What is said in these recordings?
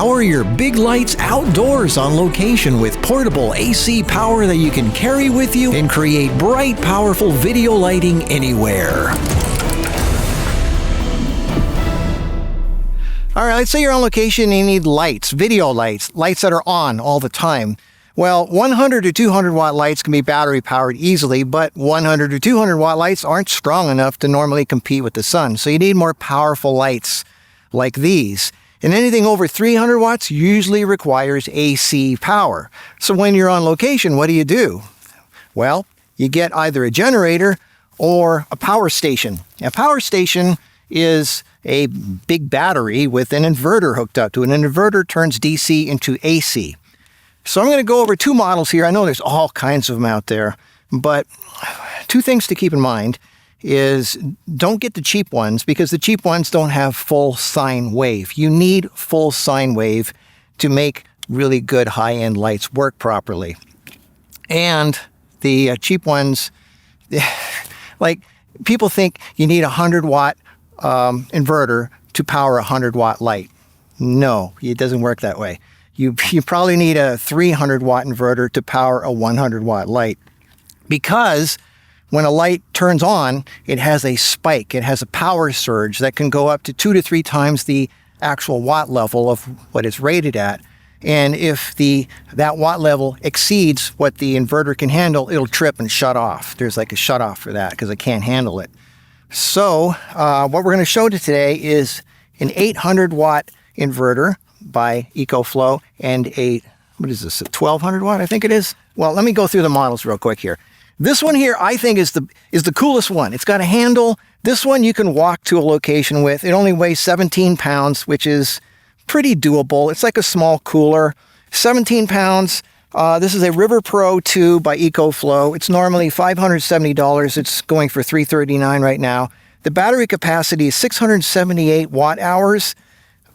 Power your big lights outdoors on location with portable AC power that you can carry with you and create bright, powerful video lighting anywhere. All right, let's say you're on location and you need lights, video lights, lights that are on all the time. Well, 100 to 200 watt lights can be battery powered easily, but 100 to 200 watt lights aren't strong enough to normally compete with the sun. So you need more powerful lights like these. And anything over 300 watts usually requires AC power. So when you're on location, what do? Well, you get either a generator or a power station. A power station is a big battery with an inverter hooked up to it. An inverter turns DC into AC. So I'm going to go over two models here. I know there's all kinds of them out there, but two things to keep in mind is don't get the cheap ones because the cheap ones don't have full sine wave. You need full sine wave to make really good high-end lights work properly. And the cheap ones, like people think you need a 100 watt inverter to power a 100 watt light. No, it doesn't work that way. You probably need a 300 watt inverter to power a 100 watt light because when a light turns on, it has a spike. It has a power surge that can go up to 2 to 3 times the actual watt level of what it's rated at. And if that watt level exceeds what the inverter can handle, it'll trip and shut off. There's like a shut off for that because it can't handle it. So what we're going to show today is an 800 watt inverter by EcoFlow and a 1200 watt, I think it is. Well, let me go through the models real quick here. This one here, I think, is the coolest one. It's got a handle. This one you can walk to a location with. It only weighs 17 pounds, which is pretty doable. It's like a small cooler. 17 pounds. This is a River Pro 2 by EcoFlow. It's normally $570. It's going for $339 right now. The battery capacity is 678 watt hours.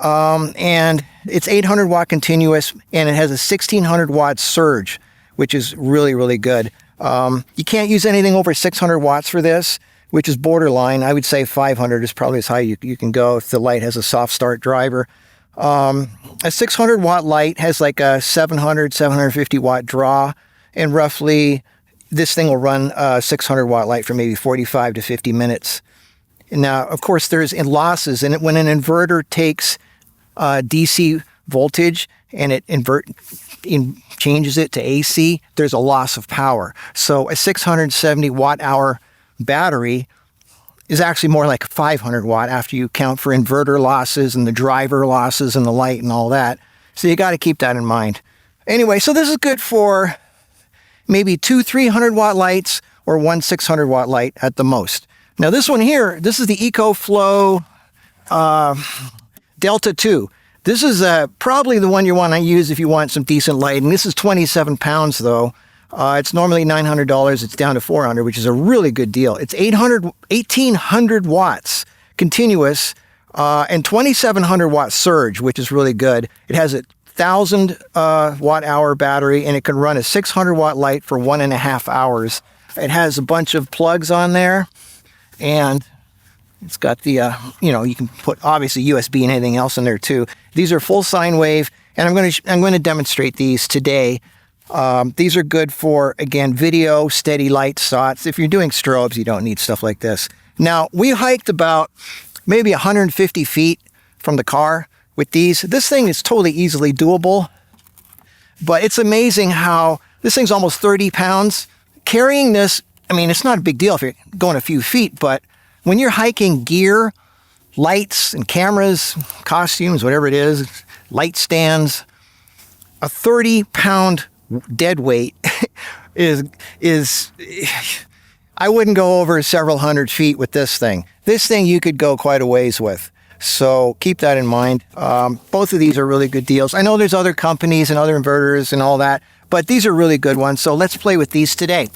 And it's 800 watt continuous, and it has a 1600 watt surge, which is really, really good. You can't use anything over 600 watts for this, which is borderline. I would say 500 is probably as high you can go if the light has a soft start driver. A 600 watt light has like a 750 watt draw, and roughly this thing will run a 600 watt light for maybe 45 to 50 minutes. Now, of course, there's losses in it. When an inverter takes DC voltage and it changes it to AC, there's a loss of power. So a 670 watt hour battery is actually more like 500 watt after you count for inverter losses and the driver losses and the light and all that. So you got to keep that in mind. Anyway, so this is good for maybe 2 300 watt lights or 1 600 watt light at the most. Now this one here, this is the EcoFlow Delta 2. This is probably the one you want to use if you want some decent lighting. This is 27 pounds though. It's normally $900. It's down to $400, which is a really good deal. It's 1800 watts continuous and 2700 watt surge, which is really good. It has a 1000 watt hour battery, and it can run a 600 watt light for 1.5 hours. It has a bunch of plugs on there, and it's got the, you can put obviously USB and anything else in there too. These are full sine wave, and I'm going to demonstrate these today. These are good for, again, video, steady light shots. If you're doing strobes, you don't need stuff like this. Now, we hiked about maybe 150 feet from the car with these. This thing is totally easily doable, but it's amazing how this thing's almost 30 pounds. Carrying this, I mean, it's not a big deal if you're going a few feet, but when you're hiking gear, lights and cameras, costumes, whatever it is, light stands, a 30-pound dead weight is I wouldn't go over several hundred feet with this thing. This thing you could go quite a ways with. So keep that in mind. Both of these are really good deals. I know there's other companies and other inverters and all that, but these are really good ones. So let's play with these today.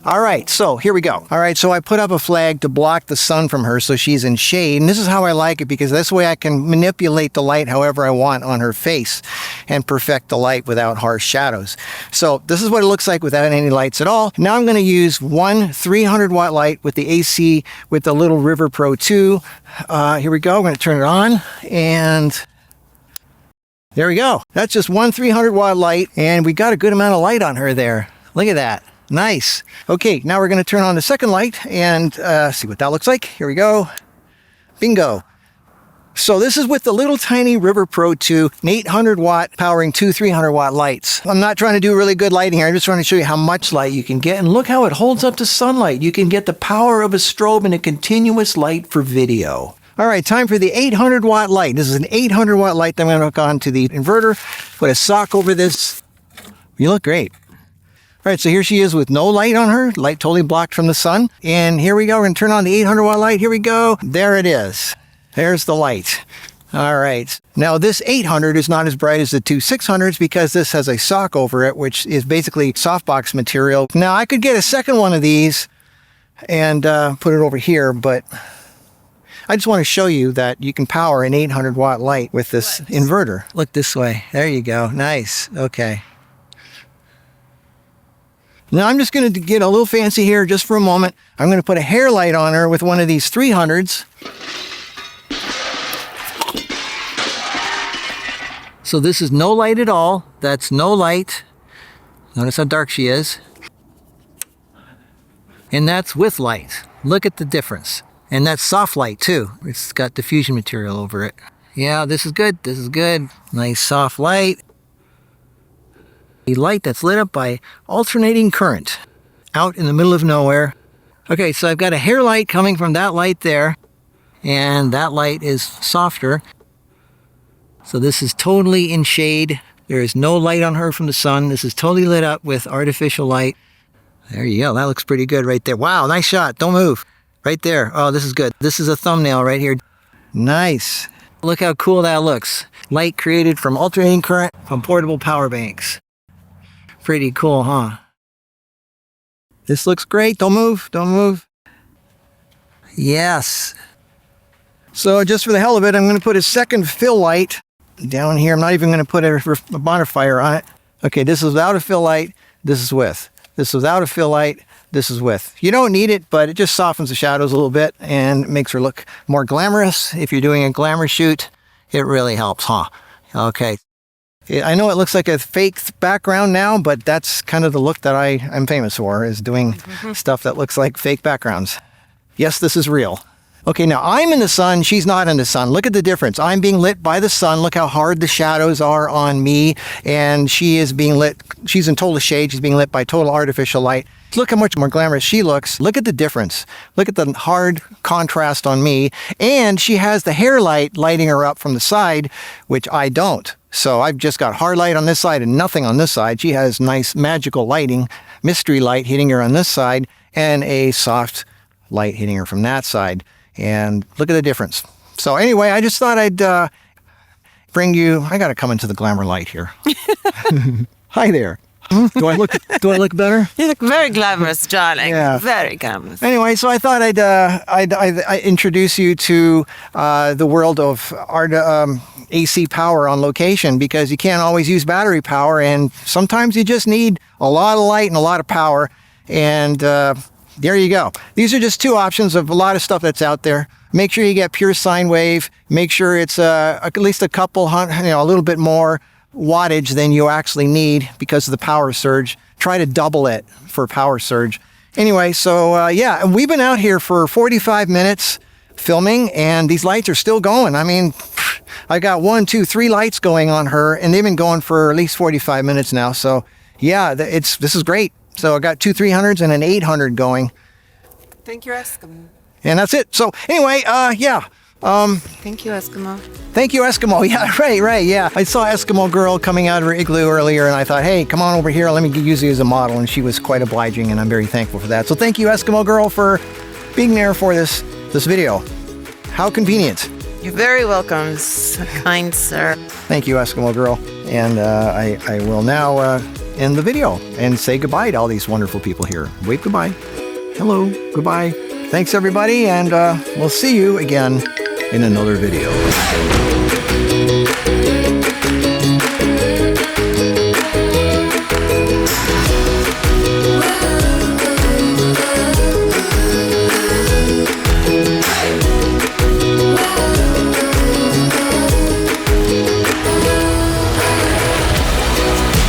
All right, so here we go. All right, so I put up a flag to block the sun from her so she's in shade. And this is how I like it because this way I can manipulate the light however I want on her face and perfect the light without harsh shadows. So this is what it looks like without any lights at all. Now I'm going to use one 300 watt light with the AC with the little River Pro 2. Here we go. I'm going to turn it on, and There we go. That's just one 300 watt light, and we got a good amount of light on her there. Look at that. Nice. Okay, now we're going to turn on the second light and see what that looks like. Here we go. Bingo. So this is with the little tiny River Pro 2, an 800 watt powering two 300 watt lights. I'm not trying to do really good lighting here. I'm just trying to show you how much light you can get. And look how it holds up to sunlight. You can get the power of a strobe and a continuous light for video. All right, time for the 800 watt light. This is an 800 watt light that I'm going to hook on to the inverter. Put a sock over this. You look great. All right, so here she is with no light on her. Light totally blocked from the sun. And here we go. We're going to turn on the 800 watt light. Here we go. There it is. There's the light. All right. Now this 800 is not as bright as the two 600s because this has a sock over it, which is basically softbox material. Now I could get a second one of these and put it over here, but I just want to show you that you can power an 800 watt light with this inverter. Look this way. There you go. Nice. Okay. Now I'm just going to get a little fancy here just for a moment. I'm going to put a hair light on her with one of these 300s. So this is no light at all. That's no light. Notice how dark she is. And that's with light. Look at the difference. And that's soft light too. It's got diffusion material over it. Yeah, this is good. This is good. Nice soft light. A light that's lit up by alternating current out in the middle of nowhere. Okay, so I've got a hair light coming from that light there, and that light is softer. So this is totally in shade. There is no light on her from the sun. This is totally lit up with artificial light. There you go. That looks pretty good right there. Wow, nice shot. Don't move. Right there. Oh, this is good. This is a thumbnail right here. Nice. Look how cool that looks. Light created from alternating current from portable power banks. Pretty cool, huh? This looks great. Don't move. Don't move. Yes. So just for the hell of it, I'm going to put a second fill light down here. I'm not even going to put a modifier on it. Okay, this is without a fill light. This is with. This is without a fill light. This is with. You don't need it, but it just softens the shadows a little bit and makes her look more glamorous. If you're doing a glamour shoot, it really helps, huh? Okay. I know it looks like a fake background now, but that's kind of the look that I'm famous for, is doing stuff that looks like fake backgrounds. Yes, this is real. Okay, now I'm in the sun, she's not in the sun. Look at the difference. I'm being lit by the sun. Look how hard the shadows are on me. And she is being lit, she's in total shade. She's being lit by total artificial light. Look how much more glamorous she looks. Look at the difference. Look at the hard contrast on me. And she has the hair light lighting her up from the side, which I don't. So I've just got hard light on this side and nothing on this side. She has nice magical lighting, mystery light hitting her on this side, and a soft light hitting her from that side. And look at the difference. So anyway, I just thought I'd bring you, I got to come into the glamour light here. Hi there. Do I look better? You look very glamorous, darling. Yeah. Very glamorous. Anyway, so I thought I'd introduce you to the world of AC power on location, because you can't always use battery power, and sometimes you just need a lot of light and a lot of power. And there you go. These are just two options of a lot of stuff that's out there. Make sure you get pure sine wave. Make sure it's at least a couple hundred, a little bit more wattage than you actually need because of the power surge. Try to double it for power surge. Anyway, so yeah, we've been out here for 45 minutes filming, and these lights are still going. I mean, I got 1, 2, 3 lights going on her, and they've been going for at least 45 minutes now. So yeah, this is great. So I got two 300s and an 800 going. Thank you, Eskimo. And that's it. So anyway, yeah. Thank you, Eskimo. Thank you, Eskimo. Yeah, right, yeah. I saw Eskimo Girl coming out of her igloo earlier, and I thought, hey, come on over here. Let me use you as a model. And she was quite obliging, and I'm very thankful for that. So thank you, Eskimo Girl, for being there for this video. How convenient. You're very welcome, kind sir. Thank you, Eskimo Girl. And I will now end the video and say goodbye to all these wonderful people here. Wave goodbye. Hello, goodbye. Thanks, everybody, and we'll see you again in another video.